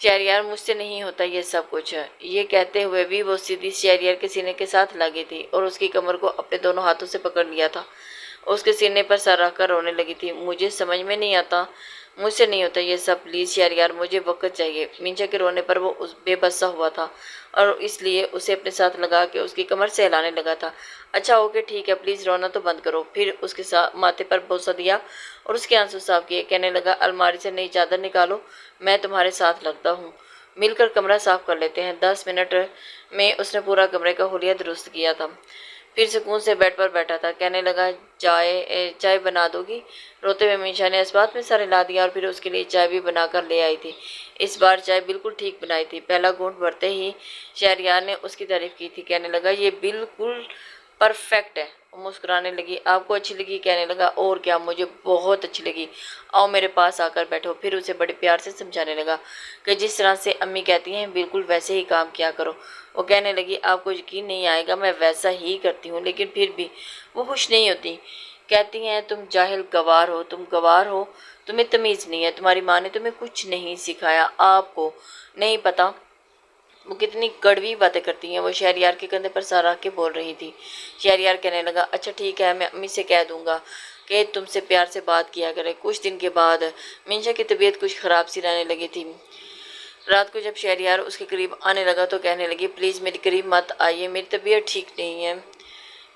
شہریار مجھ سے نہیں ہوتا یہ سب کچھ، یہ کہتے ہوئے بھی وہ سیدھی شہریار کے سینے کے ساتھ لگی تھی اور اس کی کمر کو اپنے دونوں ہاتھوں سے پکڑ لیا تھا، اس کے سینے پر سر رکھ کر رونے لگی تھی۔ مجھے سمجھ میں نہیں آتا، مجھ سے نہیں ہوتا یہ سب، پلیز شہریار مجھے وقت چاہیے۔ مینشا کے رونے پر وہ بے بس سا ہوا تھا اور اس لیے اسے اپنے ساتھ لگا کے اس کی کمر سے ہلانے لگا تھا۔ اچھا اوکے ٹھیک ہے، پلیز رونا تو بند کرو۔ پھر اس کے ماتھے پر بوسہ دیا اور اس کے آنسو صاف کیے، کہنے لگا الماری سے نئی چادر نکالو، میں تمہارے ساتھ لگتا ہوں، مل کر کمرہ صاف کر لیتے ہیں۔ 10 منٹ میں اس نے پورا کمرے کا حلیہ درست کیا تھا، پھر سکون سے بیڈ پر بیٹھا تھا، کہنے لگا چائے بنا دو گی؟ روتے ہوئے مینشا نے اس بات میں سر ہلا دیا اور پھر اس کے لیے چائے بھی بنا کر لے آئی تھی۔ اس بار چائے بالکل ٹھیک بنائی تھی، پہلا گھونٹ بھرتے ہی شہریار نے اس کی تعریف کی تھی، کہنے لگا یہ بالکل پرفیکٹ ہے۔ مسکرانے لگی، آپ کو اچھی لگی؟ کہنے لگا اور کیا، مجھے بہت اچھی لگی، آؤ میرے پاس آ کر بیٹھو۔ پھر اسے بڑے پیار سے سمجھانے لگا کہ جس طرح سے امی کہتی ہیں بالکل ویسے ہی کام کیا کرو۔ وہ کہنے لگی آپ کو یقین نہیں آئے گا میں ویسا ہی کرتی ہوں، لیکن پھر بھی وہ خوش نہیں ہوتی، کہتی ہیں تم جاہل گوار ہو، تم گوار ہو، تمہیں تمیز نہیں ہے، تمہاری ماں نے تمہیں کچھ نہیں سکھایا، آپ کو نہیں پتا وہ کتنی کڑوی باتیں کرتی ہیں۔ وہ شہریار کے کندھے پر سر رکھ کے بول رہی تھی۔ شہریار کہنے لگا اچھا ٹھیک ہے، میں امی سے کہہ دوں گا کہ تم سے پیار سے بات کیا کرے۔ کچھ دن کے بعد مینشا کی طبیعت کچھ خراب سی رہنے لگی تھی۔ رات کو جب شہریار اس کے قریب آنے لگا تو کہنے لگی پلیز میری قریب مت آئیے، میری طبیعت ٹھیک نہیں ہے۔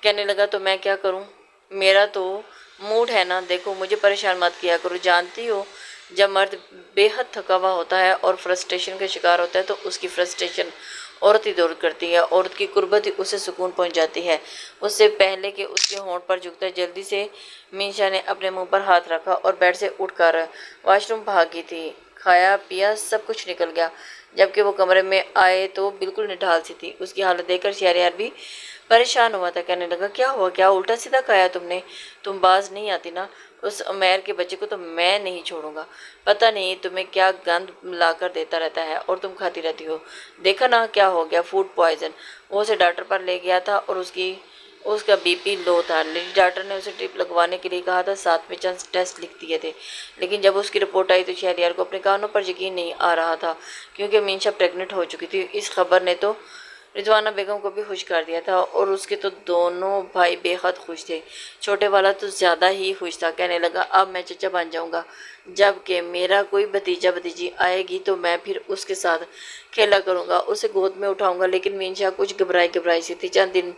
کہنے لگا تو میں کیا کروں، میرا تو موڈ ہے نا، دیکھو مجھے پریشان مت کیا کرو، جانتی ہو جب مرد بے حد تھکا ہوا ہوتا ہے اور فرسٹریشن کا شکار ہوتا ہے تو اس کی فرسٹریشن عورت ہی دور کرتی ہے، عورت کی قربت ہی اسے سکون پہنچ جاتی ہے۔ اس سے پہلے کہ اس کے ہونٹ پر جھکتا جلدی سے مینشا نے اپنے منہ پر ہاتھ رکھا اور بیڈ سے اٹھ کر واش روم بھاگی تھی۔ کھایا پیا سب کچھ نکل گیا، جبکہ وہ کمرے میں آئے تو بالکل نڈھال سی تھی۔ اس کی حالت دیکھ کر شہریار بھی پریشان ہوا تھا، کہنے لگا کیا ہوا، کیا الٹا سیدھا کھایا تم نے؟ تم باز نہیں آتی نا، اس عمیر کے بچے کو تو میں نہیں چھوڑوں گا، پتہ نہیں تمہیں کیا گند لا کر دیتا رہتا ہے اور تم کھاتی رہتی ہو، دیکھا نا کیا ہو گیا، فوڈ پوائزن۔ وہ اسے ڈاکٹر پر لے گیا تھا اور اس کا بی پی لو تھا، لیڈی ڈاکٹر نے اسے ٹرپ لگوانے کے لیے کہا تھا، ساتھ میں چند ٹیسٹ لکھ دیے تھے، لیکن جب اس کی رپورٹ آئی تو شہریار کو اپنے کانوں پر یقین نہیں آ رہا تھا، کیونکہ مینشا پریگننٹ ہو چکی تھی۔ اس خبر نے تو رضوانہ بیگم کو بھی خوش کر دیا تھا اور اس کے تو دونوں بھائی بے حد خوش تھے، چھوٹے والا تو زیادہ ہی خوش تھا، کہنے لگا اب میں چچا بن جاؤں گا، جب کہ میرا کوئی بھتیجا بھتیجی آئے گی تو میں پھر اس کے ساتھ کھیلا کروں گا، اسے گود میں اٹھاؤں گا۔ لیکن مینشا کچھ گھبرائی سی تھی، چند دن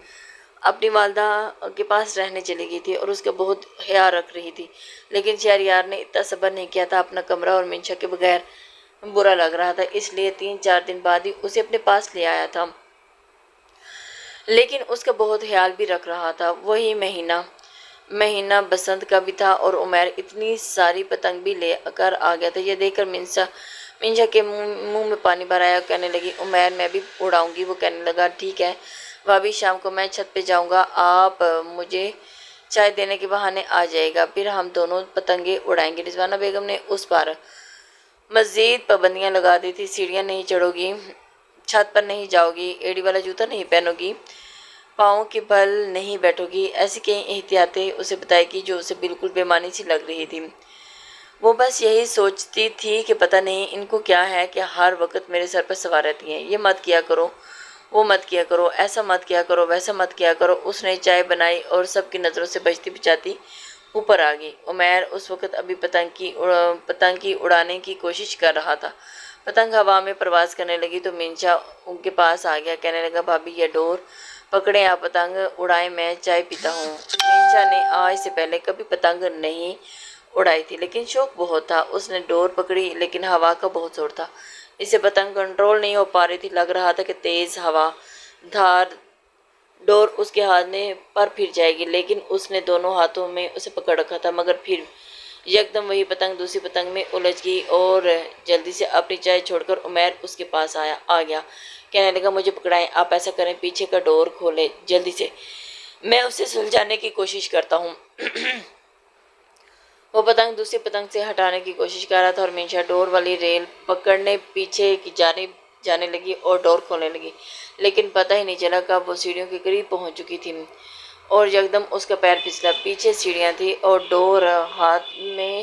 اپنی والدہ کے پاس رہنے چلی گئی تھی اور اس کا بہت خیال رکھ رہی تھی، لیکن شہریار نے اتنا صبر نہیں کیا تھا، اپنا کمرہ اور مینشا کے بغیر برا لگ رہا تھا، اس لیے 3-4 دن بعد ہی اسے اپنے پاس لے آیا تھا، لیکن اس کا بہت خیال بھی رکھ رہا تھا۔ وہی مہینہ بسنت کا بھی تھا اور عمیر اتنی ساری پتنگ بھی لے کر آ گیا تھا۔ یہ دیکھ کر مینشا کے منہ میں پانی بھر آیا، کہنے لگی عمیر میں بھی اڑاؤں گی۔ وہ کہنے لگا ٹھیک ہے بھابھی، شام کو میں چھت پہ جاؤں گا، آپ مجھے چائے دینے کے بہانے آ جائے گا، پھر ہم دونوں پتنگیں اڑائیں گے۔ رضوانہ بیگم نے اس بار مزید پابندیاں لگا دی تھی، سیڑھیاں نہیں چڑھو گی، چھت پر نہیں جاؤ گی، ایڑی والا جوتا نہیں پہنو گی، پاؤں کے بل نہیں بیٹھو گی، ایسی کئی احتیاطیں اسے بتائی گی جو اسے بالکل بے معنی سی لگ رہی تھی۔ وہ بس یہی سوچتی تھی کہ پتہ نہیں ان کو کیا ہے کہ ہر وقت میرے سر پر سوار رہتی ہیں، یہ مت کیا کرو، وہ مت کیا کرو، ایسا مت کیا کرو، ویسا مت کیا کرو۔ اس نے چائے بنائی اور سب کی نظروں سے بچتی بچاتی اوپر آ گئی۔ عمیر اس وقت ابھی پتنگ کی اڑانے کی کوشش کر رہا تھا۔ پتنگ ہوا میں پرواز کرنے لگی تو مینشا ان کے پاس آ گیا، کہنے لگا بھابھی یہ ڈور پکڑیں، آپ پتنگ اڑائیں، میں چائے پیتا ہوں۔ مینشا نے آج سے پہلے کبھی پتنگ نہیں اڑائی تھی، لیکن شوق بہت تھا۔ اس نے ڈور پکڑی لیکن ہوا کا بہت زور تھا، اسے پتنگ کنٹرول نہیں ہو پا رہی تھی، لگ رہا تھا کہ تیز ہوا دھار ڈور اس کے ہاتھ میں پر پھر جائے گی، لیکن اس نے دونوں ہاتھوں میں اسے پکڑ رکھا تھا، مگر پھر یکدم وہی پتنگ دوسری پتنگ میں الجھ گئی اور جلدی سے اپنی چائے چھوڑ کر عمیر اس کے پاس آ گیا، کہنے لگا مجھے پکڑائیں، آپ ایسا کریں پیچھے کا ڈور کھولیں جلدی سے، میں اسے سلجھانے کی کوشش کرتا ہوں۔ وہ پتنگ دوسری پتنگ سے ہٹانے کی کوشش کر رہا تھا اور مینشا ڈور والی ریل پکڑنے پیچھے کی جانب جانے لگی اور ڈور کھولنے لگی، لیکن پتہ ہی نہیں چلا کب وہ سیڑھیوں کے قریب پہنچ چکی تھی اور یکدم اس کا پیر پھسلا، پیچھے سیڑھیاں تھیں اور ڈور ہاتھ میں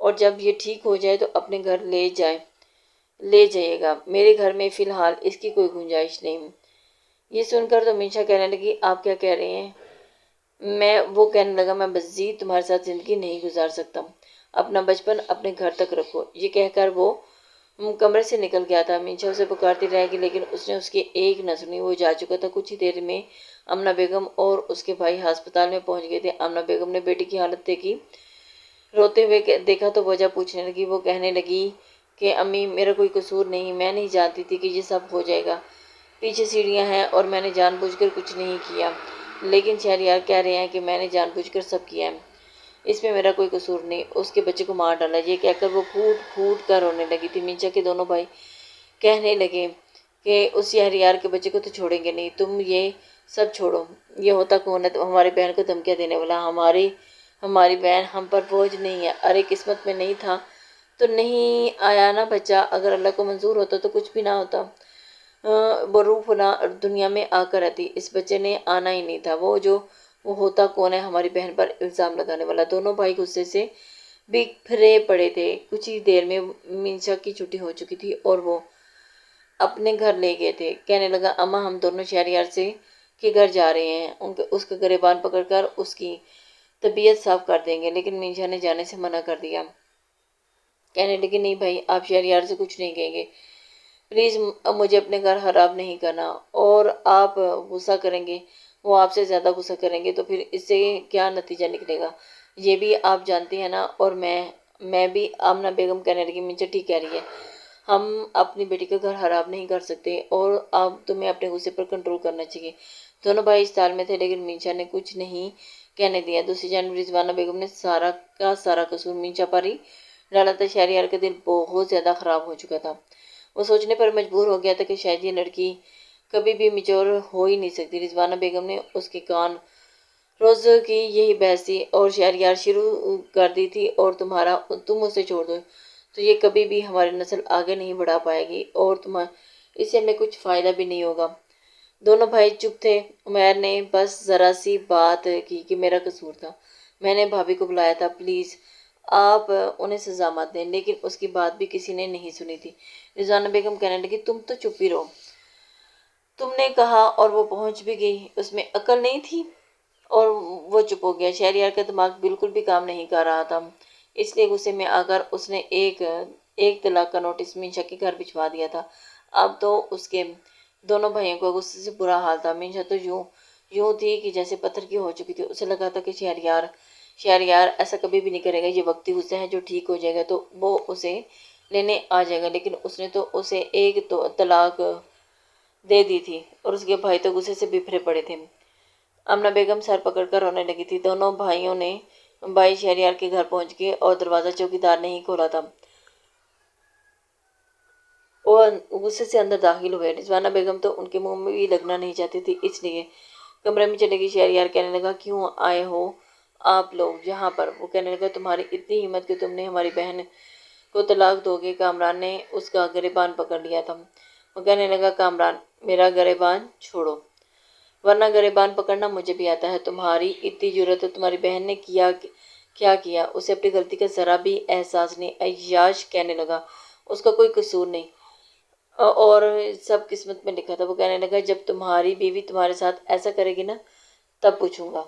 اور جب یہ ٹھیک ہو جائے تو اپنے گھر لے جائے گا، میرے گھر میں فی الحال اس کی کوئی گنجائش نہیں۔ یہ سن کر تو منشا کہنے لگی آپ کیا کہہ رہے ہیں؟ وہ کہنے لگا میں مزید تمہارے ساتھ زندگی نہیں گزار سکتا، اپنا بچپن اپنے گھر تک رکھو۔ یہ کہہ کر وہ کمرے سے نکل گیا تھا۔ منشا اسے پکارتی رہ گئی لیکن اس نے اس کی ایک نہ سنی۔ وہ جا چکا تھا۔ کچھ ہی دیر میں آمنہ بیگم اور اس کے بھائی ہسپتال میں پہنچ گئے تھے۔ آمنہ بیگم نے بیٹی کی حالت دیکھی، روتے ہوئے دیکھا تو وجہ پوچھنے لگی۔ وہ کہنے لگی کہ امی میرا کوئی قصور نہیں، میں نہیں جانتی تھی کہ یہ سب ہو جائے گا، پیچھے سیڑھیاں ہیں اور میں نے جان بوجھ کر کچھ نہیں کیا، لیکن شہریار کہہ رہے ہیں کہ میں نے جان بوجھ کر سب کیا ہے، اس میں میرا کوئی قصور نہیں، اس کے بچے کو مار ڈالا۔ یہ کہہ کر وہ پھوٹ پھوٹ کر رونے لگی تھی۔ منشا کے دونوں بھائی کہنے لگے کہ اس شہریار کے بچے کو تو چھوڑیں گے نہیں، تم یہ سب چھوڑو، یہ ہوتا کون ہے ہماری بہن کو دھمکیاں دینے والا؟ ہماری بہن ہم پر بوجھ نہیں ہے۔ ارے قسمت میں نہیں تھا تو نہیں آیا نا بچہ، اگر اللہ کو منظور ہوتا تو کچھ بھی نہ ہوتا، وہ روح فنا دنیا میں آ کر رہتی، اس بچے نے آنا ہی نہیں تھا۔ وہ ہوتا کون ہے ہماری بہن پر الزام لگانے والا؟ دونوں بھائی غصے سے بکھرے پڑے تھے۔ کچھ ہی دیر میں منشا کی چھٹی ہو چکی تھی اور وہ اپنے گھر لے گئے تھے۔ کہنے لگا اماں ہم دونوں شہریار کے گھر جا رہے ہیں، اس کا گریبان پکڑ کر اس کی طبیعت صاف کر دیں گے، لیکن منشا نے جانے سے منع کر دیا۔ کہنے لگی نہیں بھائی آپ شہریار سے کچھ نہیں کہیں گے، پلیز مجھے اپنے گھر خراب نہیں کرنا، اور آپ غصہ کریں گے، وہ آپ سے زیادہ غصہ کریں گے تو پھر اس سے کیا نتیجہ نکلے گا یہ بھی آپ جانتی ہیں نا، اور میں بھی۔ آمنہ بیگم کہنے لگی منشا ٹھیک کہہ رہی ہے، ہم اپنی بیٹی کا گھر خراب نہیں کر سکتے اور اب تمہیں اپنے غصے پر کنٹرول کرنا چاہیے۔ دونوں بھائی اس تال میں تھے لیکن منشا نے کچھ نہیں کہنے دیا۔ دوسری جانب رضوانہ بیگم نے سارا کا سارا قصور منشا پر ہی ڈالا تھا۔ شہریار کا دل بہت زیادہ خراب ہو چکا تھا۔ وہ سوچنے پر مجبور ہو گیا تھا کہ شاید یہ لڑکی کبھی بھی میچور ہو ہی نہیں سکتی۔ رضوانہ بیگم نے اس کے کان روز کی یہی بحث تھی اور شہریار شروع کر دی تھی، اور تم اسے چھوڑ دو تو یہ کبھی بھی ہماری نسل آگے نہیں بڑھا پائے گی اور اس سے ہمیں کچھ فائدہ بھی نہیں ہوگا۔ دونوں بھائی چپ تھے۔ عمیر نے بس ذرا سی بات کی کہ میرا قصور تھا، میں نے بھابھی کو بلایا تھا، پلیز آپ انہیں سزا مت دیں، لیکن اس کی بات بھی کسی نے نہیں سنی تھی۔ رضوانہ بیگم کہنے لگی تم تو چپ ہی رہو، تم نے کہا اور وہ پہنچ بھی گئی، اس میں عقل نہیں تھی اور وہ چپ ہو گیا۔ شہریار کا دماغ بالکل بھی کام نہیں کر رہا تھا، اس لیے غصے میں آ کر اس نے ایک طلاق کا نوٹس منشا کے گھر بھجوا دیا تھا۔ اب تو اس کے دونوں بھائیوں کو غصے سے برا حال تھا۔ منشا تو یوں تھی کہ جیسے پتھر کی ہو چکی تھی۔ اسے لگا تھا کہ شہریار ایسا کبھی بھی نہیں کرے گا، یہ وقتی غصہ ہے، جو ٹھیک ہو جائے گا تو وہ اسے لینے آ جائے گا، لیکن اس نے تو اسے ایک طلاق دے دی تھی اور اس کے بھائی تو غصے سے بفرے پڑے تھے۔ آمنہ بیگم سر پکڑ کر رونے لگی تھی۔ دونوں بھائی شہریار کے گھر پہنچ گئے اور دروازہ چوکیدار نے ہی کھولا تھا اور غصے سے اندر داخل ہوئے۔ رضوانہ بیگم تو ان کے منہ میں بھی لگنا نہیں چاہتی تھی، اس لیے کمرے میں چلے گئی۔ شہریار کہنے لگا کیوں آئے ہو آپ لوگ یہاں پر؟ وہ کہنے لگا تمہاری اتنی ہمت کہ تم نے ہماری بہن کو طلاق دو گے؟ کامران نے اس کا گریبان پکڑ لیا تھا۔ وہ کہنے لگا کامران میرا گریبان چھوڑو، ورنہ گریبان پکڑنا مجھے بھی آتا ہے، تمہاری اتنی جرأت ہے، تمہاری بہن نے کیا کیا؟ اسے اپنی غلطی کا ذرا بھی احساس نہیں۔ عیاش کہنے لگا اس کا کوئی قصور نہیں اور سب قسمت میں لکھا تھا۔ وہ کہنے لگا جب تمہاری بیوی تمہارے ساتھ ایسا کرے گی نا تب پوچھوں گا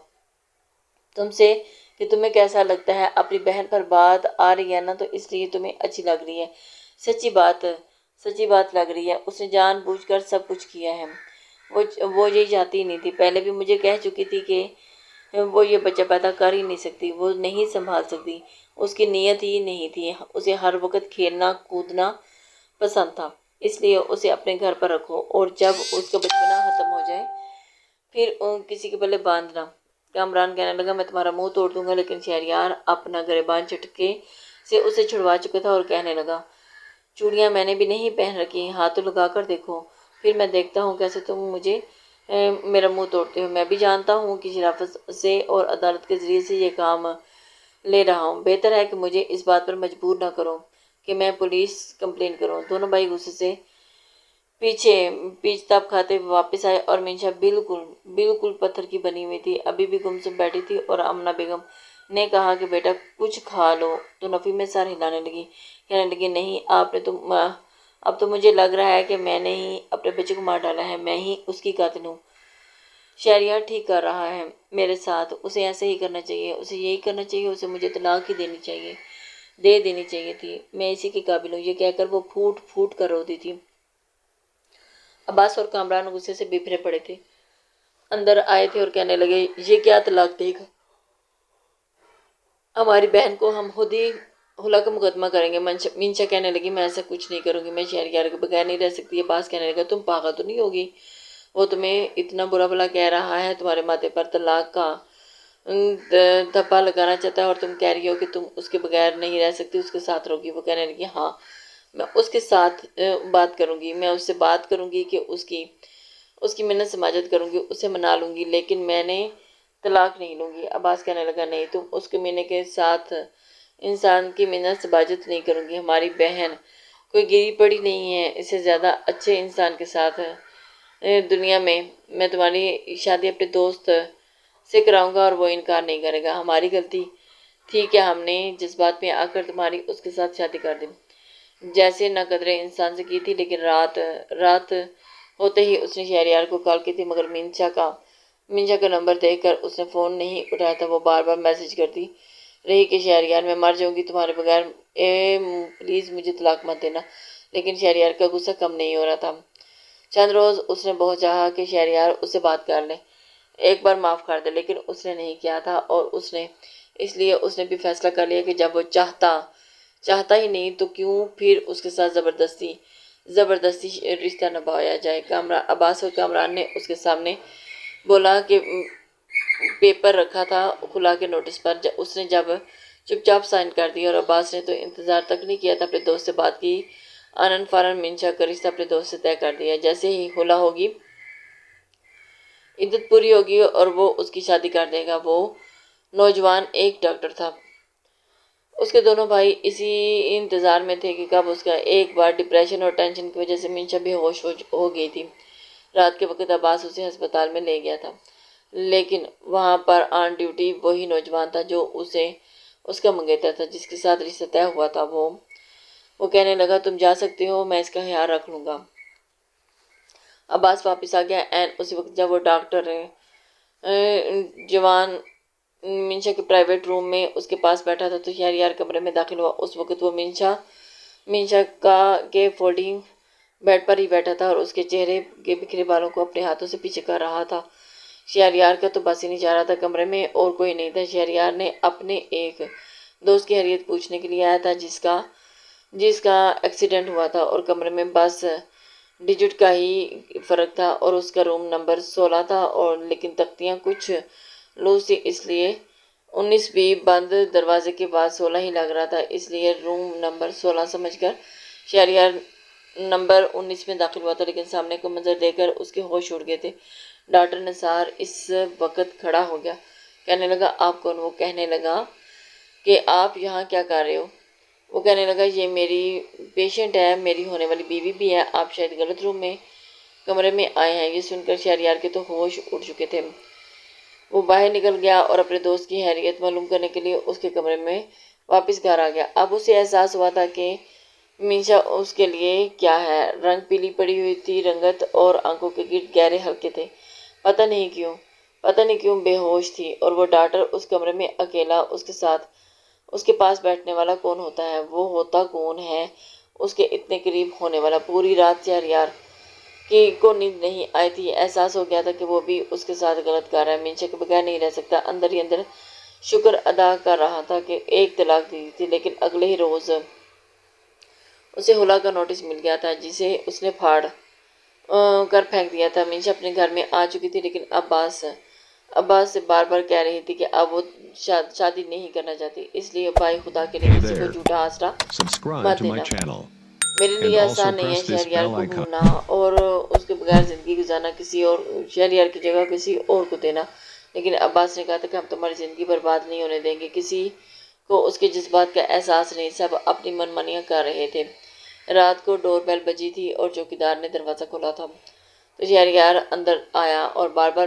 تم سے کہ تمہیں کیسا لگتا ہے۔ اپنی بہن پر بات آ رہی ہے نا تو اس لیے تمہیں اچھی لگ رہی ہے، سچی بات لگ رہی ہے، اس نے جان بوجھ کر سب کچھ کیا ہے، وہ یہ چاہتی ہی نہیں تھی، پہلے بھی مجھے کہہ چکی تھی کہ وہ یہ بچہ پیدا کر ہی نہیں سکتی، وہ نہیں سنبھال سکتی، اس کی نیت ہی نہیں تھی، اسے ہر وقت کھیلنا کودنا پسند تھا، اس لیے اسے اپنے گھر پر رکھو اور جب اس کا بچپنا ختم ہو جائے پھر کسی کے پلے باندھنا۔ کامران کہنے لگا میں تمہارا منہ توڑ دوں گا، لیکن شہریار اپنا گریبان جھٹکے سے اسے چھڑوا چکا تھا اور کہنے لگا چوڑیاں میں نے بھی نہیں پہن رکھی، ہاتھ تو لگا کر دیکھو، پھر میں دیکھتا ہوں کیسے تم مجھے میرا منہ توڑتے ہو۔ میں بھی جانتا ہوں کہ شرافت سے اور عدالت کے ذریعے سے یہ کام لے رہا ہوں، بہتر ہے کہ مجھے اس بات پر مجبور نہ کرو کہ میں پولیس کمپلین کروں۔ دونوں بھائی غصے سے پیچ تاپ کھاتے واپس آئے اور منشا بالکل پتھر کی بنی ہوئی تھی، ابھی بھی گمسم بیٹھی تھی اور آمنہ بیگم نے کہا کہ بیٹا کچھ کھا لو، تو نفی میں سر ہلانے لگی، کہنے لگی نہیں آپ نے تو اب تو مجھے لگ رہا ہے کہ میں نے ہی اپنے بچے کو مار ڈالا ہے، میں ہی اس کی قاتل ہوں۔ شہریار ٹھیک کر رہا ہے میرے ساتھ، اسے ایسے ہی کرنا چاہیے، اسے یہی کرنا چاہیے، اسے مجھے طلاق ہی دے دینی چاہیے تھی، میں اسی کے قابل ہوں، یہ کہہ کر وہ پھوٹ پھوٹ کر روتی تھی۔ عباس اور کامران غصے سے بفرے پڑے تھے، اندر آئے تھے اور کہنے لگے یہ کیا طلاق دے گا، ہماری بہن کو ہم خود ہی خلا کا مقدمہ کریں گے۔ منشا کہنے لگی میں ایسا کچھ نہیں کروں گی، میں شہریار کے بغیر نہیں رہ سکتی۔ عباس کہنے لگا تم پاگل تو نہیں ہوگی، وہ تمہیں اتنا برا بھلا کہہ رہا ہے، تمہارے ماتھے پر طلاق کا دھبا لگانا چاہتا ہے اور تم کہہ رہی ہو کہ تم اس کے بغیر نہیں رہ سکتی، اس کے ساتھ رہو گی۔ وہ کہنے لگی ہاں میں اس کے ساتھ بات کروں گی، میں اس سے بات کروں گی کہ اس کی منت سماجت کروں گی، اسے منا لوں گی، لیکن میں نے طلاق نہیں لوں گی۔ عباس کہنے لگا نہیں تم اس کمینے کے ساتھ انسان کی منت سماجت نہیں کروں گی، ہماری بہن کوئی گری پڑی نہیں ہے، اس سے زیادہ اچھے انسان کے ساتھ دنیا میں تمہاری شادی اپنے دوست سے کراؤں گا اور وہ انکار نہیں کرے گا۔ ہماری غلطی تھی کہ ہم نے جذبات میں آ کر تمہاری اس کے ساتھ شادی کر دی، جیسے نہ قدرے انسان سے کی تھی، لیکن رات ہوتے ہی اس نے شہریار کو کال کی تھی، مگر منشا کا نمبر دیکھ کر اس نے فون نہیں اٹھایا تھا۔ وہ بار بار میسج کرتی رہی کہ شہریار میں مر جاؤں گی تمہارے بغیر، پلیز مجھے طلاق مت دینا، لیکن شہریار کا غصہ کم نہیں ہو رہا تھا۔ چند روز اس نے بہت چاہا کہ شہریار اس سے بات کر لے، ایک بار معاف کر دے، لیکن اس نے نہیں کیا تھا، اور اس لیے اس نے بھی فیصلہ کر لیا کہ جب وہ چاہتا ہی نہیں تو کیوں پھر اس کے ساتھ زبردستی رشتہ نبھایا جائے۔ عباس اور کامران نے اس کے سامنے بولا کہ پیپر رکھا تھا خلا کے نوٹس پر، اس نے جب چپ چاپ سائن کر دیا، اور عباس نے تو انتظار تک نہیں کیا تھا، اپنے دوست سے بات کی، آنن فارن منشا کا رشتہ اپنے دوست سے طے کر دیا۔ جیسے ہی خلا ہوگی، عدت پوری ہوگی اور وہ اس کی شادی کر دے گا۔ وہ نوجوان ایک ڈاکٹر تھا، اس کے دونوں بھائی اسی انتظار میں تھے کہ کب اس کا ایک بار ڈپریشن اور ٹینشن کی وجہ سے منشا بے ہوش ہو گئی تھی۔ رات کے وقت عباس اسے ہسپتال میں لے گیا تھا، لیکن وہاں پر آن ڈیوٹی وہی نوجوان تھا جو اس کا منگیتر تھا، جس کے ساتھ رشتہ طے ہوا تھا۔ وہ کہنے لگا تم جا سکتے ہو، میں اس کا خیال رکھ لوں گا۔ عباس واپس آ گیا عین اسی وقت جب وہ ڈاکٹر جوان منشا کے پرائیویٹ روم میں اس کے پاس بیٹھا تھا، تو شہریار کمرے میں داخل ہوا۔ اس وقت وہ منشا کے فولڈنگ بیڈ پر ہی بیٹھا تھا اور اس کے چہرے کے بکھرے بالوں کو اپنے ہاتھوں سے پیچھے کر رہا تھا۔ شہریار کا تو بس ہی نہیں چاہ رہا تھا، کمرے میں اور کوئی نہیں تھا۔ شہریار نے اپنے ایک دوست کی خیریت پوچھنے کے لیے آیا تھا جس کا ایکسیڈنٹ ہوا تھا، اور کمرے میں بس ڈیجٹ کا ہی فرق تھا، اور اس کا روم نمبر 16 تھا، اور لیکن تختیاں کچھ لوز تھی، اس لیے 19 بھی بند دروازے کے بعد 16 ہی لگ رہا تھا، اس لیے روم نمبر 16 سمجھ کر شہریار نمبر 19 میں داخل ہوا تھا، لیکن سامنے کو منظر دیکھ کر اس کے ہوش اڑ گئے تھے۔ ڈاکٹر نثار اس وقت کھڑا ہو گیا، کہنے لگا آپ کون؟ وہ کہنے لگا کہ آپ یہاں کیا کر رہے ہو؟ وہ کہنے لگا یہ میری پیشنٹ ہے، میری ہونے والی بیوی بھی ہے، آپ شاید غلط کمرے میں آئے ہیں۔ یہ سن کر شہریار کے تو ہوش اڑ چکے تھے۔ وہ باہر نکل گیا اور اپنے دوست کی خیریت معلوم کرنے کے لیے اس کے کمرے میں واپس گھر آ گیا۔ اب اسے احساس ہوا تھا کہ منشا اس کے لیے کیا ہے۔ رنگ پیلی پڑی ہوئی تھی رنگت، اور آنکھوں کے گرد گہرے حلقے تھے۔ پتہ نہیں کیوں بے ہوش تھی، اور وہ ڈاکٹر اس کمرے میں اکیلا، اس کے ساتھ اس کے پاس بیٹھنے والا کون ہوتا ہے؟ وہ ہوتا کون ہے اس کے اتنے قریب ہونے والا؟ پوری رات شہریار کو نیند نہیں آئی تھی، احساس ہو گیا تھا کہ وہ بھی اس کے ساتھ غلط کر رہا ہے، منشا کے بغیر نہیں رہ سکتا۔ اندر ہی اندر شکر ادا کر رہا تھا کہ ایک طلاق دی تھی، لیکن اگلے ہی روز اسے خلا کا نوٹس مل گیا تھا، جسے اس نے پھاڑ کر پھینک دیا تھا۔ منشا اپنے گھر میں آ چکی تھی، لیکن عباس سے بار بار کہہ رہی تھی کہ اب وہ شادی نہیں کرنا چاہتی، اس لیے بھائی خدا کے لیے کسی کو جھوٹا آسرا مت دینا۔ میرے لیے آسان نہیں ہے شہریار کو بھولنا اور اس کے بغیر زندگی گزارنا، کسی اور شہریار کی جگہ کسی اور کو دینا، لیکن عباس نے کہا تھا کہ ہم تمہاری زندگی برباد نہیں ہونے دیں گے۔ کسی کو اس کے جذبات کا احساس نہیں، سب اپنی من مانیاں کر رہے تھے۔ رات کو ڈور بیل بجی تھی اور چوکیدار نے دروازہ کھولا تھا، تو شہریار اندر آیا اور بار بار